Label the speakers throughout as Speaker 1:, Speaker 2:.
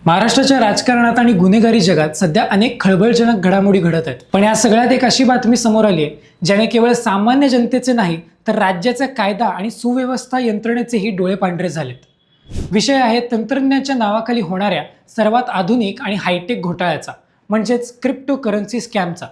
Speaker 1: महाराष्ट्राच्या राजकारणात आणि गुन्हेगारी जगात सध्या अनेक खळबळजनक घडामोडी घडत आहेत। पण या सगळ्यात एक अशी बातमी समोर आली आहे ज्याने केवळ सामान्य जनतेचे नाही तर राज्याचा कायदा आणि सुव्यवस्था यंत्रणेचेही डोळे पांढरे झालेत। विषय आहे तंत्रज्ञानाच्या नावाखाली होणाऱ्या सर्वात आधुनिक आणि हायटेक घोटाळ्याचा, म्हणजेच क्रिप्टोकरन्सी स्कॅमचा।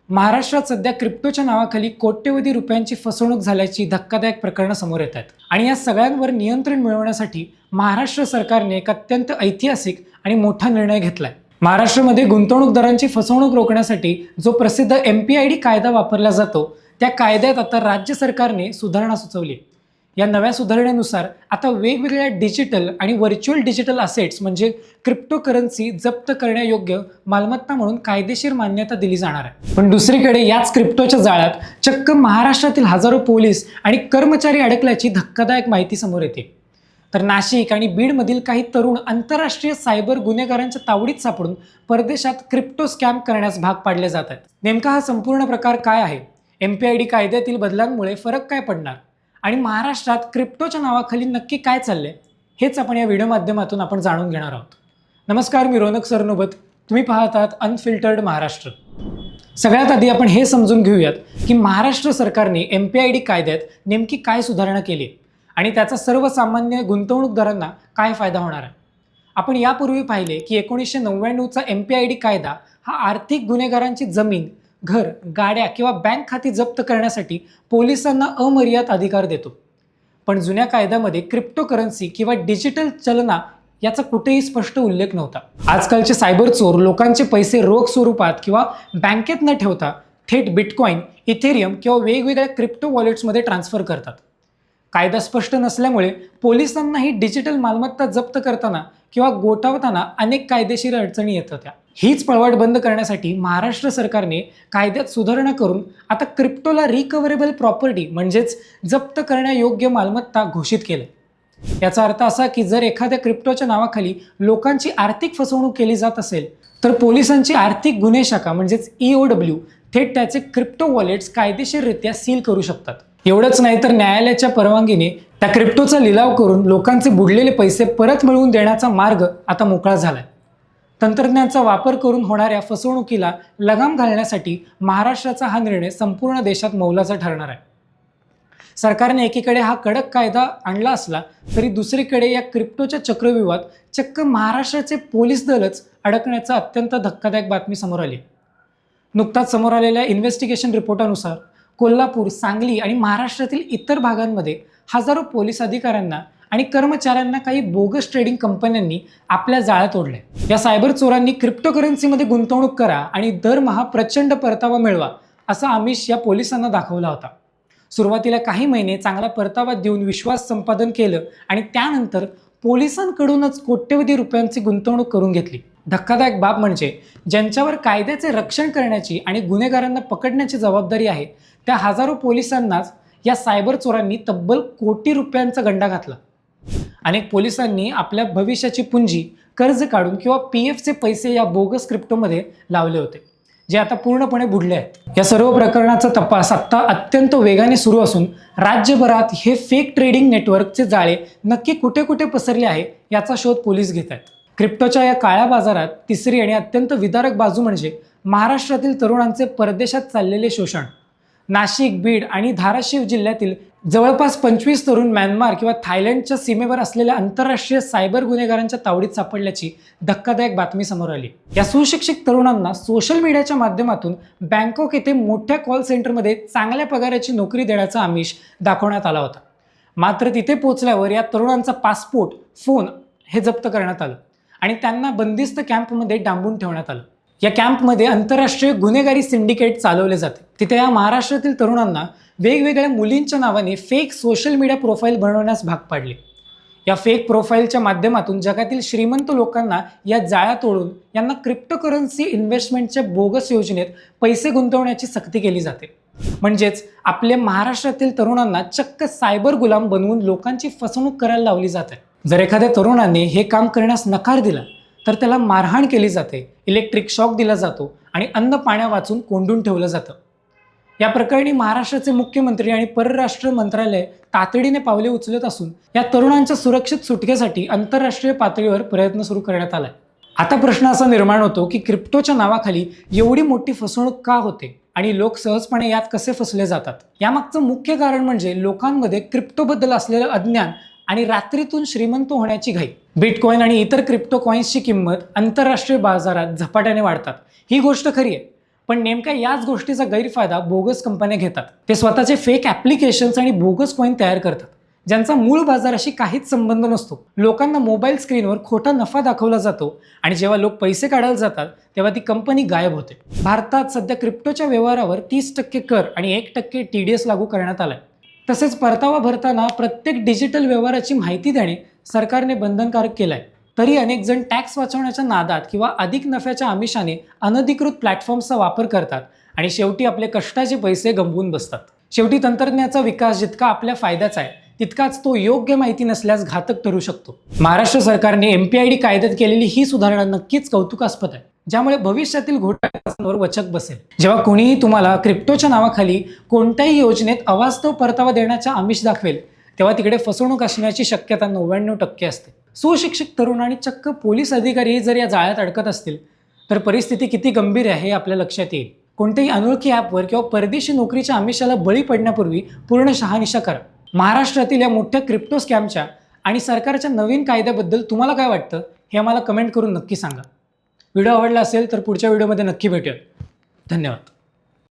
Speaker 1: महाराष्ट्रात सध्या क्रिप्टोच्या नावाखाली कोट्यवधी रुपयांची फसवणूक झाल्याची धक्कादायक प्रकरणं समोर येत आहेत आणि या सगळ्यांवर नियंत्रण मिळवण्यासाठी महाराष्ट्र सरकारने एक अत्यंत ऐतिहासिक आणि मोठा निर्णय घेतलाय। महाराष्ट्रामध्ये गुंतवणूकदारांची फसवणूक रोखण्यासाठी जो प्रसिद्ध MPID कायदा वापरला जातो, त्या कायद्यात आता राज्य सरकारने सुधारणा सुचवली। या नव्या सुधारणेनुसार आता वेगवेगळ्या डिजिटल आणि व्हर्च्युअल डिजिटल असेट्स म्हणजे क्रिप्टोकरन्सी जप्त करण्यायोग्य मालमत्ता म्हणून कायदेशीर मान्यता दिली जाणार आहे। पण दुसरीकडे याच क्रिप्टोच्या जाळ्यात चक्क महाराष्ट्रातील हजारो पोलीस आणि कर्मचारी अडकल्याची धक्कादायक माहिती समोर येते। तर नाशिक आणि बीडमधील काही तरुण आंतरराष्ट्रीय सायबर गुन्हेगारांच्या तावडीत सापडून परदेशात क्रिप्टो स्कॅम करण्यास भाग पाडले जात आहेत। नेमका हा संपूर्ण प्रकार काय आहे, MPID कायद्यातील बदलांमुळे फरक काय पडणार आणि महाराष्ट्रात क्रिप्टोच्या नावाखाली नक्की काय चाललंय, हेच आपण या व्हिडिओ माध्यमातून आपण जाणून घेणार आहोत। नमस्कार, मी रोनक सरनोबत, तुम्ही पाहत आहात अनफिल्टर्ड महाराष्ट्र। सगळ्यात आधी आपण हे समजून घेऊयात की महाराष्ट्र सरकारने MPID कायद्यात नेमकी काय सुधारणा केली आणि त्याचा सर्वसामान्य गुंतवणूकदारांना काय फायदा होणार आहे। आपण यापूर्वी पाहिले की 1999चा MPID कायदा हा आर्थिक गुन्हेगारांची जमीन, घर, गाड्या किंवा बँक खाती जप्त करण्यासाठी पोलिसांना अमर्याद अधिकार देतो। पण जुन्या कायद्यामध्ये क्रिप्टोकरन्सी किंवा डिजिटल चलना याचा कुठेही स्पष्ट उल्लेख नव्हता। आजकालचे सायबर चोर लोकांचे पैसे रोख स्वरूपात किंवा बँकेत न ठेवता थेट बिटकॉइन, इथेरियम किंवा वेगवेगळ्या क्रिप्टो वॉलेट्समध्ये ट्रान्सफर करतात। कायदा स्पष्ट नसल्यामुळे पोलिसांनाही डिजिटल मालमत्ता जप्त करताना किंवा गोठवताना अनेक कायदेशीर अडचणी येत होत्या। हीच पळवाट बंद करण्यासाठी महाराष्ट्र सरकारने कायद्यात सुधारणा करून आता क्रिप्टोला रिकव्हरेबल प्रॉपर्टी म्हणजेच जप्त करण्यायोग्य मालमत्ता घोषित केलं। याचा अर्थ असा की जर एखाद्या क्रिप्टोच्या नावाखाली लोकांची आर्थिक फसवणूक केली जात असेल तर पोलिसांची आर्थिक गुन्हे शाखा म्हणजेच EOW थेट त्याचे क्रिप्टो वॉलेट्स कायदेशीररित्या सील करू शकतात। एवढंच नाही तर न्यायालयाच्या परवानगीने त्या क्रिप्टोचा लिलाव करून लोकांचे बुडलेले पैसे परत मिळवून देण्याचा मार्ग आता मोकळा झालाय। तंत्रज्ञानाचा वापर करून होणाऱ्या फसवणुकीला लगाम घालण्यासाठी महाराष्ट्राचा हा निर्णय संपूर्ण देशात मौलाचा ठरणार आहे। सरकारने एकीकडे हा कडक कायदा आणला असला तरी दुसरीकडे या क्रिप्टोच्या चक्रव्यूहात चक्क महाराष्ट्राचे पोलीस दलच अडकण्याचा अत्यंत धक्कादायक बातमी समोर आली। नुकताच समोर आलेल्या इन्व्हेस्टिगेशन रिपोर्टानुसार कोल्हापूर, सांगली आणि महाराष्ट्रातील इतर भागांमध्ये हजारो पोलीस अधिकाऱ्यांना आणि कर्मचाऱ्यांना काही बोगस ट्रेडिंग कंपन्यांनी आपल्या जाळ्यात ओढले। या सायबर चोरांनी क्रिप्टोकरन्सीमध्ये गुंतवणूक करा आणि दरमहा प्रचंड परतावा मिळवा असा आमिष या पोलिसांना दाखवला होता। सुरुवातीला काही महिने चांगला परतावा देऊन विश्वास संपादन केलं आणि त्यानंतर पोलिसांकडूनच कोट्यवधी रुपयांची गुंतवणूक करून घेतली। धक्कादायक बाब म्हणजे ज्यांच्यावर कायद्याचे रक्षण करण्याची आणि गुन्हेगारांना पकडण्याची जबाबदारी आहे त्या हजारो पोलिसांनाच या सायबर चोरांनी तब्बल कोटी रुपयांचा गंडा घातला। अनेक पोलिसांनी आपल्या भविष्याची पुंजी कर्ज काढून किंवा PFचे पैसे या बोगस क्रिप्टोमध्ये लावले होते, जे आता पूर्णपणे बुडले आहेत। या सर्व प्रकरणाचा तपास आता अत्यंत वेगाने सुरू असून राज्यभरात हे फेक ट्रेडिंग नेटवर्कचे जाळे नक्की कुठे कुठे पसरले आहे याचा शोध पोलीस घेत आहेत। क्रिप्टोच्या या काळ्या बाजारात तिसरी आणि अत्यंत विदारक बाजू म्हणजे महाराष्ट्रातील तरुणांचे परदेशात चाललेले शोषण। नाशिक, बीड आणि धाराशिव जिल्ह्यातील जवळपास 25 तरुण म्यानमार किंवा थायलंडच्या सीमेवर असलेल्या आंतरराष्ट्रीय सायबर गुन्हेगारांच्या तावडीत सापडल्याची धक्कादायक बातमी समोर आली। या सुशिक्षित तरुणांना सोशल मीडियाच्या माध्यमातून बँकॉक येथे मोठ्या कॉल सेंटरमध्ये चांगल्या पगाराची नोकरी देण्याचा आमिष दाखवण्यात आला होता। मात्र तिथे पोहोचल्यावर या तरुणांचा पासपोर्ट, फोन हे जप्त करण्यात आलं आणि त्यांना बंदिस्त कॅम्पमध्ये डांबून ठेवण्यात आलं। या कॅम्पमध्ये आंतरराष्ट्रीय गुन्हेगारी सिंडिकेट चालवले जाते। तिथे या महाराष्ट्रातील तरुणांना वेगवेगळ्या मुलींच्या नावाने फेक सोशल मीडिया प्रोफाईल बनवण्यास भाग पाडले। या फेक प्रोफाईलच्या माध्यमातून जगातील श्रीमंत लोकांना या जाळ्यात ओढून यांना क्रिप्टोकरन्सी इन्व्हेस्टमेंटच्या बोगस योजनेत पैसे गुंतवण्याची सक्ती केली जाते। म्हणजेच आपल्या महाराष्ट्रातील तरुणांना चक्क सायबर गुलाम बनवून लोकांची फसवणूक करायला लावली जाते। जर एखाद्या तरुणाने हे काम करण्यास नकार दिला तर त्याला मारहाण केली जाते, इलेक्ट्रिक शॉक दिला जातो आणि अन्न पाण्या वाचून कोंडून ठेवलं जातं। या प्रकरणी महाराष्ट्राचे मुख्यमंत्री आणि परराष्ट्र मंत्रालय तातडीने पावले उचलत असून या तरुणांच्या सुरक्षित सुटकेसाठी आंतरराष्ट्रीय पातळीवर प्रयत्न सुरू करण्यात आलाय. आता प्रश्न असा निर्माण होतो की क्रिप्टोच्या नावाखाली एवढी मोठी फसवणूक का होते आणि लोक सहजपणे यात कसे फसले जातात. यामागचं मुख्य कारण म्हणजे लोकांमध्ये क्रिप्टोबद्दल असलेलं अज्ञान आणि रात्रीतून श्रीमंत होण्याची घाई. बिटकॉइन आणि इतर क्रिप्टो कॉइन्सची किंमत आंतरराष्ट्रीय बाजारात झपाट्याने वाढतात, ही गोष्ट खरी आहे. पण नेमक्या याच गोष्टीचा गैरफायदा बोगस कंपन्या घेतात. ते स्वतःचे फेक ॲप्लिकेशन्स आणि बोगस कॉइन तयार करतात, ज्यांचा मूळ बाजाराशी काहीच संबंध नसतो. लोकांना मोबाईल स्क्रीनवर खोटा नफा दाखवला जातो आणि जेव्हा लोक पैसे काढायला जातात तेव्हा ती कंपनी गायब होते. भारतात सध्या क्रिप्टोच्या व्यवहारावर 30% कर आणि 1% TDS लागू करण्यात आलाय. तसेच परतावा भरताना प्रत्येक डिजिटल व्यवहाराची माहिती देणे सरकारने बंधनकारक केलं आहे. तरी अनेक जण टॅक्स वाचवण्याच्या नादात किंवा अधिक नफ्याच्या आमिषाने अनधिकृत प्लॅटफॉर्मचा वापर करतात आणि शेवटी आपले कष्टाचे पैसे गमवून बसतात. शेवटी तंत्रज्ञानाचा विकास जितका आपल्या फायद्याचा आहे तितकाच तो योग्य माहिती नसल्यास घातक ठरू शकतो. महाराष्ट्र सरकारने MPID कायद्यात केलेली ही सुधारणा नक्कीच कौतुकास्पद आहे, ज्यामुळे भविष्यातील घोटाळ्यांवर वचक बसेल. जेव्हा कोणीही तुम्हाला क्रिप्टोच्या नावाखाली कोणत्याही योजनेत अवास्तव परतावा देण्याचा आमिष दाखवेल तेव्हा तिकडे फसवणूक असण्याची शक्यता 99% असते. सुशिक्षित तरुण आणि चक्क पोलीस अधिकारीही जर या जाळ्यात अडकत असतील तर परिस्थिती किती गंभीर आहे हे आपल्या लक्षात येईल. कोणत्याही अनोळखी ॲपवर किंवा परदेशी नोकरीच्या आमिषाला बळी पडण्यापूर्वी पूर्ण शहानिशा करा. महाराष्ट्रातील या मोठ्या क्रिप्टो स्कॅमच्या आणि सरकारच्या नवीन कायद्याबद्दल तुम्हाला काय वाटतं हे आम्हाला कमेंट करून नक्की सांगा. व्हिडिओ आवडला असेल तर पुढच्या व्हिडिओमध्ये नक्की भेटूया. धन्यवाद.